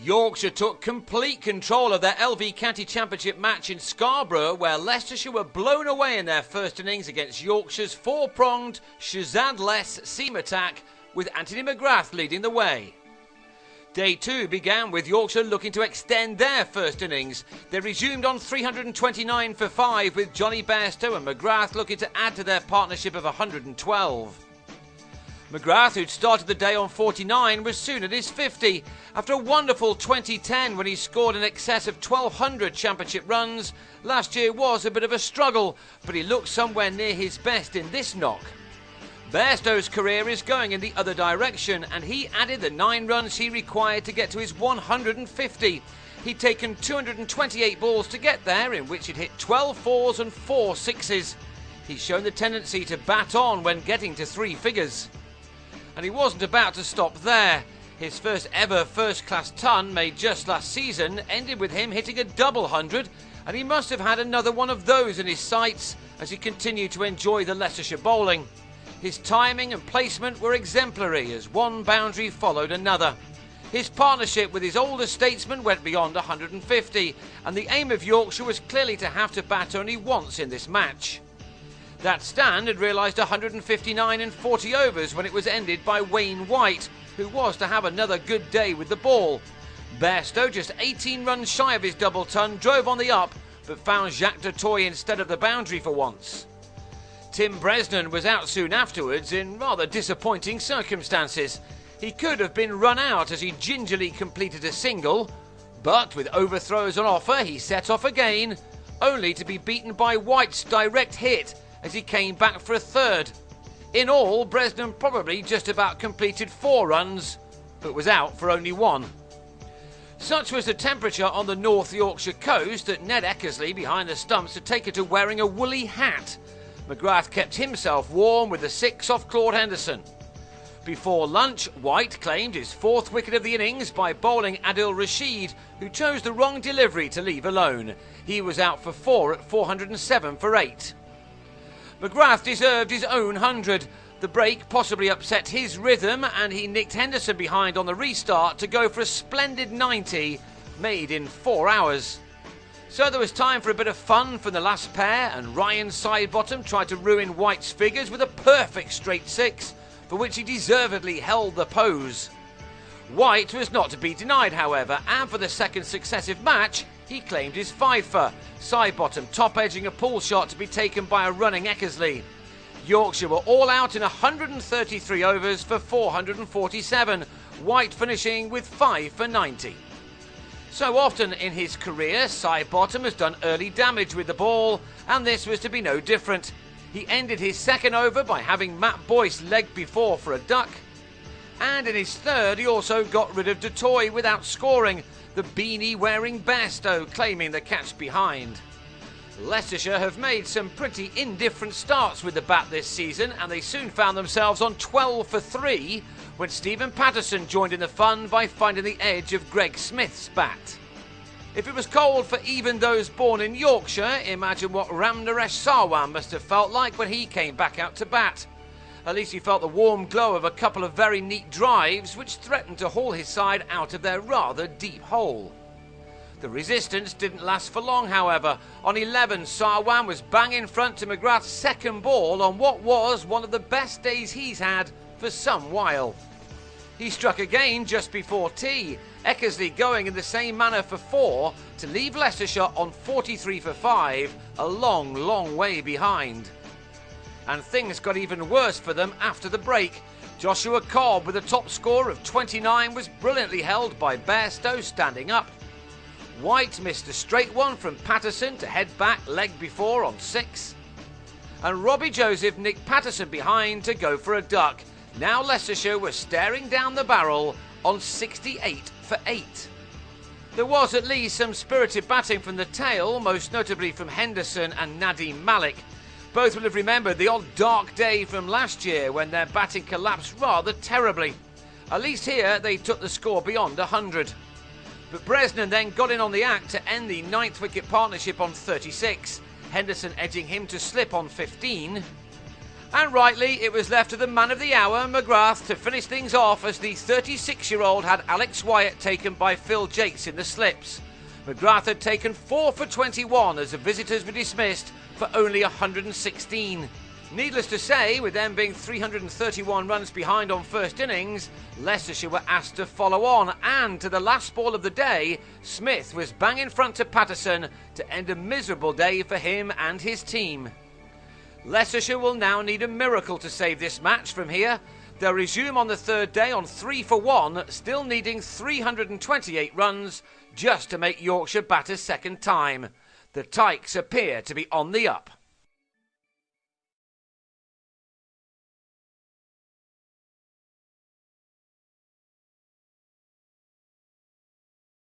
Yorkshire took complete control of their LV County Championship match in Scarborough, where Leicestershire were blown away in their first innings against Yorkshire's four-pronged Shazad-less seam attack, with Anthony McGrath leading the way. Day 2 began with Yorkshire looking to extend their first innings. They resumed on 329 for 5, with Johnny Bairstow and McGrath looking to add to their partnership of 112. McGrath, who'd started the day on 49, was soon at his 50. After a wonderful 2010 when he scored in excess of 1,200 championship runs, last year was a bit of a struggle, but he looked somewhere near his best in this knock. Bairstow's career is going in the other direction, and he added the 9 runs he required to get to his 150. He'd taken 228 balls to get there, in which he'd hit 12 fours and 4 sixes. He's shown the tendency to bat on when getting to 3 figures. And he wasn't about to stop there. His first ever first-class ton, made just last season, ended with him hitting a double 100, and he must have had another one of those in his sights as he continued to enjoy the Leicestershire bowling. His timing and placement were exemplary as one boundary followed another. His partnership with his older statesman went beyond 150, and the aim of Yorkshire was clearly to have to bat only once in this match. That stand had realised 159 in 40 overs when it was ended by Wayne White, who was to have another good day with the ball. Bairstow, just 18 runs shy of his double ton, drove on the up, but found Jacques du Toit instead of the boundary for once. Tim Bresnan was out soon afterwards in rather disappointing circumstances. He could have been run out as he gingerly completed a single, but with overthrows on offer he set off again, only to be beaten by White's direct hit as he came back for a third. In all, Bresnan probably just about completed 4 runs, but was out for only 1. Such was the temperature on the North Yorkshire coast that Ned Eckersley behind the stumps had taken to wearing a woolly hat. McGrath kept himself warm with the 6 off Claude Henderson. Before lunch, White claimed his 4th wicket of the innings by bowling Adil Rashid, who chose the wrong delivery to leave alone. He was out for 4 at 407 for 8. McGrath deserved his own 100. The break possibly upset his rhythm, and he nicked Henderson behind on the restart to go for a splendid 90, made in 4 hours. So there was time for a bit of fun from the last pair, and Ryan Sidebottom tried to ruin White's figures with a perfect straight 6, for which he deservedly held the pose. White was not to be denied, however, and for the second successive match, he claimed his fifer, Sidebottom top-edging a pull shot to be taken by a running Eckersley. Yorkshire were all out in 133 overs for 447, White finishing with 5 for 90. So often in his career, Sidebottom has done early damage with the ball, and this was to be no different. He ended his second over by having Matt Boyce legged before for a duck, and in his third he also got rid of du Toit without scoring, the beanie-wearing Bairstow claiming the catch behind. Leicestershire have made some pretty indifferent starts with the bat this season, and they soon found themselves on 12 for 3 when Stephen Patterson joined in the fun by finding the edge of Greg Smith's bat. If it was cold for even those born in Yorkshire, imagine what Ramnaresh Sarwan must have felt like when he came back out to bat. At least he felt the warm glow of a couple of very neat drives which threatened to haul his side out of their rather deep hole. The resistance didn't last for long, however. On 11, Sarwan was bang in front to McGrath's second ball on what was one of the best days he's had for some while. He struck again just before tea, Eckersley going in the same manner for 4 to leave Leicestershire on 43 for 5, a long, long way behind. And things got even worse for them after the break. Joshua Cobb with a top score of 29 was brilliantly held by Bairstow standing up. White missed a straight one from Patterson to head back leg before on 6. And Robbie Joseph nicked Patterson behind to go for a duck. Now Leicestershire was staring down the barrel on 68 for 8. There was at least some spirited batting from the tail, most notably from Henderson and Nadeem Malik. Both will have remembered the odd dark day from last year when their batting collapsed rather terribly. At least here they took the score beyond 100. But Bresnan then got in on the act to end the 9th wicket partnership on 36, Henderson edging him to slip on 15. And rightly, it was left to the man of the hour, McGrath, to finish things off as the 36-year-old had Alex Wyatt taken by Phil Jakes in the slips. McGrath had taken 4 for 21 as the visitors were dismissed for only 116. Needless to say, with them being 331 runs behind on first innings, Leicestershire were asked to follow on, and to the last ball of the day, Smith was bang in front to Patterson to end a miserable day for him and his team. Leicestershire will now need a miracle to save this match from here. They'll resume on the third day on 3 for 1, still needing 328 runs just to make Yorkshire bat a second time. The Tykes appear to be on the up.